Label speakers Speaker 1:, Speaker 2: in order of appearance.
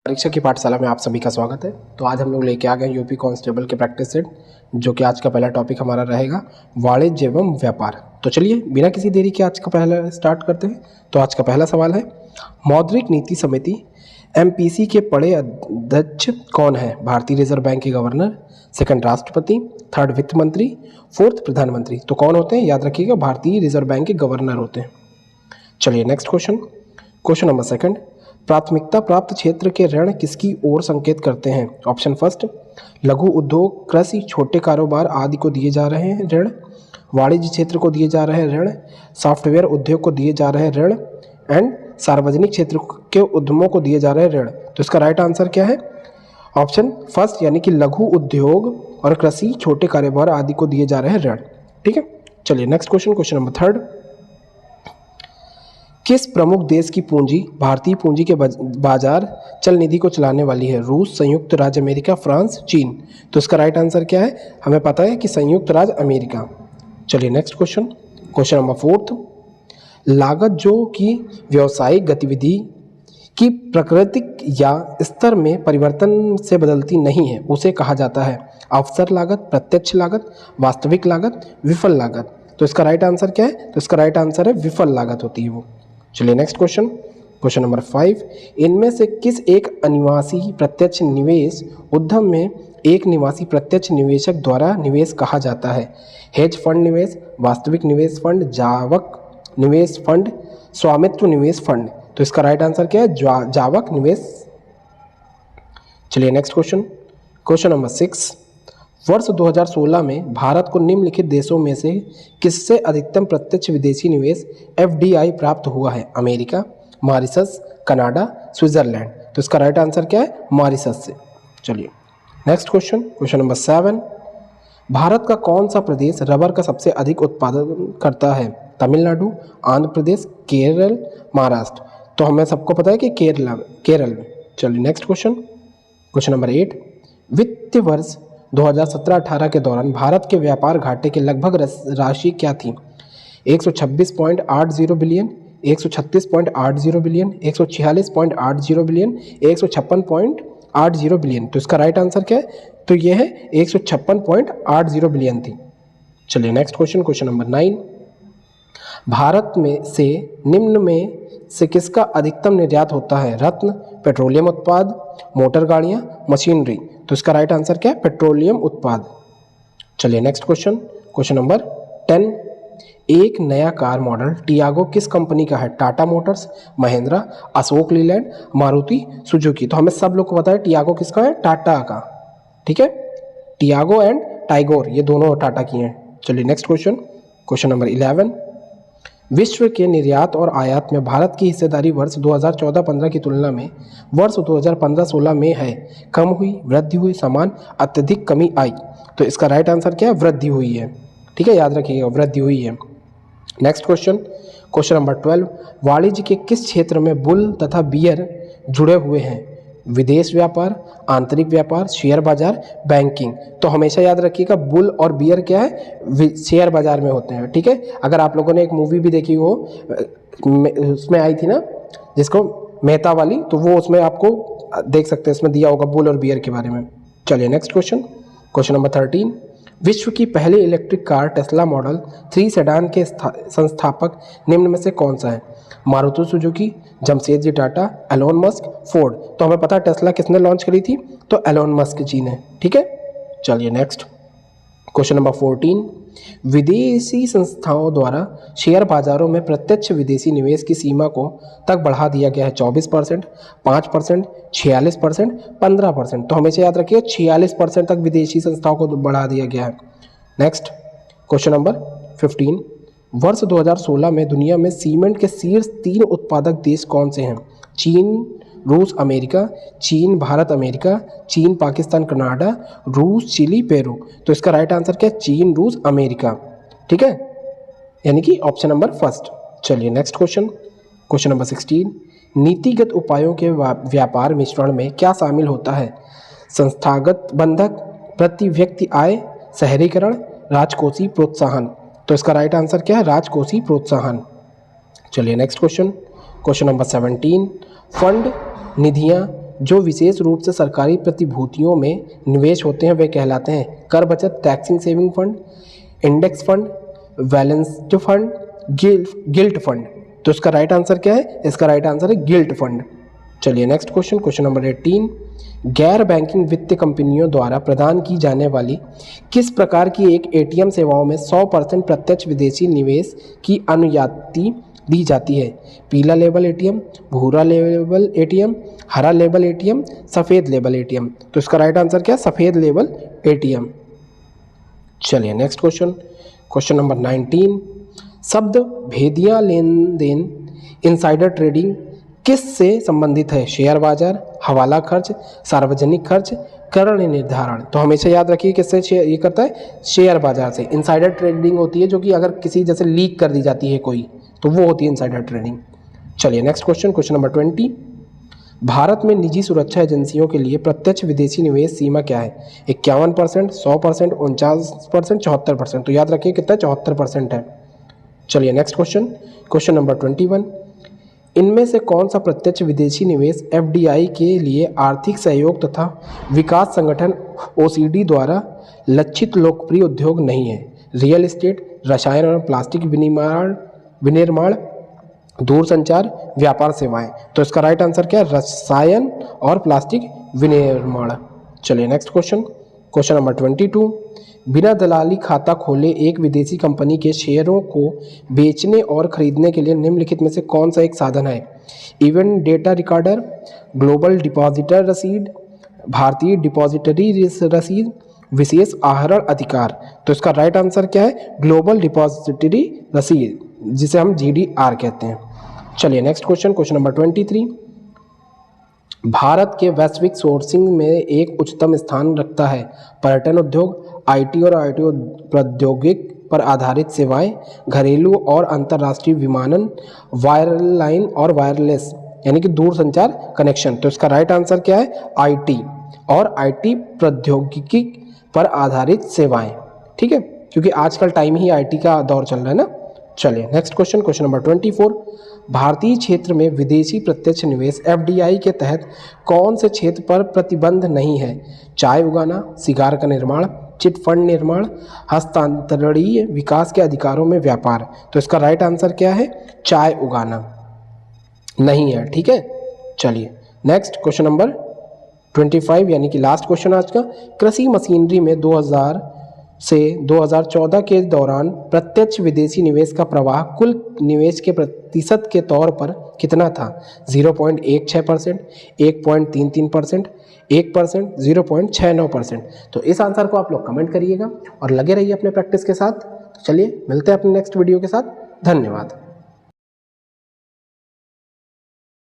Speaker 1: परीक्षा की पाठशाला में आप सभी का स्वागत है। तो आज हम लोग लेके आ गए यूपी कांस्टेबल के प्रैक्टिस सेट, जो कि आज का पहला टॉपिक हमारा रहेगा वाणिज्य एवं व्यापार। तो चलिए बिना किसी देरी के आज का पहला स्टार्ट करते हैं। तो आज का पहला सवाल है, मौद्रिक नीति समिति एमपीसी के बड़े अध्यक्ष कौन है? भारतीय रिजर्व बैंक के गवर्नर, सेकंड राष्ट्रपति, थर्ड वित्त मंत्री, फोर्थ प्रधानमंत्री। तो कौन होते हैं? याद रखिएगा, भारतीय रिजर्व बैंक के गवर्नर होते हैं। चलिए नेक्स्ट क्वेश्चन नंबर सेकंड, प्राथमिकता प्राप्त क्षेत्र के ऋण किसकी ओर संकेत करते हैं? ऑप्शन फर्स्ट, लघु उद्योग, कृषि, छोटे कारोबार आदि को दिए जा रहे हैं ऋण, वाणिज्य क्षेत्र को दिए जा रहे हैं ऋण, सॉफ्टवेयर उद्योग को दिए जा रहे हैं ऋण, एंड सार्वजनिक क्षेत्र के उद्यमों को दिए जा रहे हैं ऋण। तो इसका राइट आंसर क्या है? ऑप्शन फर्स्ट, यानी कि लघु उद्योग और कृषि, छोटे कारोबार आदि को दिए जा रहे हैं ऋण। ठीक है, चलिए नेक्स्ट क्वेश्चन नंबर थर्ड, किस प्रमुख देश की पूंजी भारतीय पूंजी के बाजार चल निधि को चलाने वाली है? रूस, संयुक्त राज्य अमेरिका, फ्रांस, चीन। तो इसका राइट आंसर क्या है? हमें पता है कि संयुक्त राज्य अमेरिका। चलिए नेक्स्ट क्वेश्चन नंबर फोर्थ, लागत जो कि व्यावसायिक गतिविधि की प्राकृतिक या स्तर में परिवर्तन से बदलती नहीं है, उसे कहा जाता है अवसर लागत, प्रत्यक्ष लागत, वास्तविक लागत, विफल लागत। तो इसका राइट आंसर क्या है? तो इसका राइट आंसर है विफल लागत होती है वो। चलिए नेक्स्ट क्वेश्चन नंबर 5, इनमें से किस एक अनिवासी प्रत्यक्ष निवेश उद्यम में एक निवासी प्रत्यक्ष निवेशक द्वारा निवेश कहा जाता है? हेज फंड निवेश, वास्तविक निवेश फंड, जावक निवेश फंड, स्वामित्व निवेश फंड। तो इसका राइट आंसर क्या है? जावक निवेश। चलिए नेक्स्ट क्वेश्चन नंबर 6, वर्ष 2016 में भारत को निम्नलिखित देशों में से किससे अधिकतम प्रत्यक्ष विदेशी निवेश एफडीआई प्राप्त हुआ है? America, Mauritius, Canada, Switzerland. तो इसका राइट आंसर क्या है? मॉरिशस से। चलिए नेक्स्ट क्वेश्चन नंबर 7, भारत का कौन सा प्रदेश रबर का सबसे अधिक उत्पादन करता है? तमिलनाडु, आंध्र प्रदेश, केरल, महाराष्ट्र। तो हमें सबको पता है कि केरल में। चलिए नेक्स्ट क्वेश्चन नंबर 8, वित्तीय वर्ष 2017-18 के दौरान भारत के व्यापार घाटे की लगभग राशि क्या थी? 126.80 बिलियन, 136.80 बिलियन, 146.80 बिलियन, 156.80 बिलियन। तो इसका राइट आंसर क्या है? तो यह है 156.80 बिलियन थी। चलिए नेक्स्ट क्वेश्चन नंबर 9, भारत में से निम्न में से किसका अधिकतम निर्यात होता है? रत्न, पेट्रोलियम उत्पाद, मोटर गाड़ियां, मशीनरी। तो इसका राइट आंसर क्या है? पेट्रोलियम उत्पाद। चलिए नेक्स्ट क्वेश्चन नंबर 10, एक नया कार मॉडल टियागो किस कंपनी का है? Tata Motors, Mahindra, Ashok Leyland, Maruti Suzuki. तो हमें सब लोग को पता है टियागो किसका है? टाटा का। ठीक है, टियागो एंड टाइगोर ये दोनों टाटा की हैं। चलिए नेक्स्ट क्वेश्चन नंबर 11, विश्व के निर्यात और आयात में भारत की हिस्सेदारी वर्ष 2014-15 की तुलना में वर्ष 2015-16 में है? कम हुई, वृद्धि हुई, समान, अत्यधिक कमी आई। तो इसका राइट आंसर क्या है? वृद्धि हुई है। ठीक है, याद रखिएगा वृद्धि हुई है। नेक्स्ट क्वेश्चन नंबर 12, वाणिज्य के किस क्षेत्र में बुल तथा बियर जुड़े हुए हैं? विदेश व्यापार, आंतरिक व्यापार, शेयर बाजार, बैंकिंग। तो हमेशा याद रखिएगा बुल और बियर क्या है? शेयर बाजार में होते हैं। ठीक है, अगर आप लोगों ने एक मूवी भी देखी हो, उसमें आई थी ना जिसको मेहता वाली, तो वो उसमें आपको देख सकते हैं, इसमें दिया होगा बुल और बियर के बारे में। चलिए नेक्स्ट क्वेश्चन नंबर 13, विश्व की पहली electric car Tesla model 3 sedan के संस्थापक निम्न में से कौन सा है? Maruti Suzuki, Jamshedji Tata, Elon Musk, Ford. तो हमें पता है टेस्ला किसने लॉन्च करी थी? तो एलोन मस्क जी ने। ठीक है, चलिए नेक्स्ट क्वेश्चन नंबर 14, विदेशी संस्थाओं द्वारा शेयर बाजारों में प्रत्यक्ष विदेशी निवेश की सीमा को तक बढ़ा दिया गया है? 24%, 5%, 46%, 15%। तो हमेशा याद रखिए 46% तक विदेशी संस्थाओं को बढ़ा दिया गया है। नेक्स्ट क्वेश्चन नंबर 15, वर्ष 2016 में दुनिया में सीमेंट के शीर्ष 3 उत्पादक देश कौन से हैं? चीन, रूस, अमेरिका। चीन, भारत, अमेरिका। चीन, पाकिस्तान, कनाडा। रूस, चिली, पेरू। तो इसका राइट आंसर क्या है? चीन, रूस, अमेरिका। ठीक है, यानी कि ऑप्शन नंबर फर्स्ट। चलिए नेक्स्ट क्वेश्चन नंबर 16, नीतिगत उपायों के व्यापार मिश्रण में क्या शामिल होता है? संस्थागत बंधक, प्रति व्यक्ति आय, शहरीकरण, राजकोषीय प्रोत्साहन। तो इसका राइट आंसर क्या है? राजकोषीय प्रोत्साहन। चलिए नेक्स्ट क्वेश्चन नंबर 17, फंड, निधियां, जो विशेष रूप से सरकारी प्रतिभूतियों में निवेश होते हैं वे कहलाते हैं कर बचत, taxing saving fund, index fund, balanced fund, gilt fund. तो इसका राइट आंसर क्या है? इसका राइट आंसर है गिल्ट फंड। चलिए नेक्स्ट क्वेश्चन, क्वेश्चन नंबर 18। गैर बैंकिंग वित्तीय कंपनियों द्वारा प्रदान की जाने वाली किस प्रकार की एक एटीएम सेवाओं में 100% प्रत्यक्ष विदेशी निवेश की अनुमति दी जाती है? पीला लेबल एटीएम, भूरा लेबल एटीएम, हरा लेबल एटीएम, सफ़ेद लेबल एटीएम। तो इसका राइट आंसर क्या है? सफ़ेद लेबल एटीएम। चलिए नेक्स्ट क्वेश्चन, क्वेश्चन नंबर 19। शब्द भेदिया लेन देन इनसाइडर ट्रेडिंग किस से संबंधित है? शेयर बाजार, हवाला खर्च, सार्वजनिक खर्च, करण निर्धारण। तो हमेशा याद रखिए किससे ये करता है? शेयर बाजार से। इनसाइडर ट्रेडिंग होती है जो कि अगर किसी जैसे लीक कर दी जाती है कोई, तो वो होती है इनसाइडर ट्रेडिंग। चलिए next question, question number 20। Bharat में निजी सुरक्षा एजेंसियों के लिए प्रत्यक्ष विदेशी निवेश सीमा क्या है? 51%, 100%, 49%, 74%। तो याद रखिए कितना? 74% है। चलिए नेक्स्ट क्वेश्चन, क्वेश्चन नंबर 21। इनमें से कौन सा प्रत्यक्ष विदेशी निवेश एफडीआई के लिए आर्थिक सहयोग तथा विकास संगठन ओसीडी द्वारा लक्षित लोकप्रिय उद्योग नहीं है? रियल एस्टेट, रसायन और प्लास्टिक विनिर्माण, दूरसंचार, व्यापार सेवाएं। तो इसका राइट आंसर क्या है? रसायन और प्लास्टिक विनिर्माण। चलिए नेक्स्ट क्वेश्चन, क्वेश्चन नंबर 22। बिना दलाली खाता खोले एक विदेशी कंपनी के शेयरों को बेचने और खरीदने के लिए निम्नलिखित में से कौन सा एक साधन है? Event data recorder, global depositor रसीद, भारतीय डिपॉजिटरी रसीद, विशेष आहरण अधिकार। तो इसका राइट आंसर क्या है? ग्लोबल डिपॉजिटरी रसीद, जिसे हम GDR कहते हैं। चलिए next question, question number 23। Bharat के वैश्विक सोर्सिंग में एक उच्चतम स्थान रखता है पर्यटन उद्योग, IT और IT प्रौद्योगिकी पर आधारित सेवाएं, घरेलू और अंतर्राष्ट्रीय विमानन, वायरलाइन और वायरलेस यानी कि दूरसंचार कनेक्शन। तो इसका राइट आंसर क्या है? IT और IT प्रौद्योगिकी पर आधारित सेवाएं। ठीक है, क्योंकि आजकल टाइम ही IT का दौर चल रहा है ना। चलिए नेक्स्ट क्वेश्चन, क्वेश्चन नंबर 24। भारतीय क्षेत्र में विदेशी प्रत्यक्ष निवेश FDI के तहत कौन से क्षेत्र पर प्रतिबंध नहीं है? चाय उगाना, सिगार का निर्माण, चिट फंड निर्माण, हस्तांतरणीय विकास के अधिकारों में व्यापार। तो इसका राइट आंसर क्या है? चाय उगाना नहीं है। ठीक है, चलिए नेक्स्ट क्वेश्चन नंबर 25 यानी कि लास्ट क्वेश्चन आज का। कृषि मशीनरी में 2000 से 2014 के दौरान प्रत्यक्ष विदेशी निवेश का प्रवाह कुल निवेश के प्रतिशत के तौर पर कितना था? 0.16%, 1.33%, 1%, 0.69%। तो इस आंसर को आप लोग कमेंट करिएगा और लगे रहिए अपने प्रैक्टिस के साथ। तो चलिए मिलते हैं अपने नेक्स्ट वीडियो के साथ। धन्यवाद।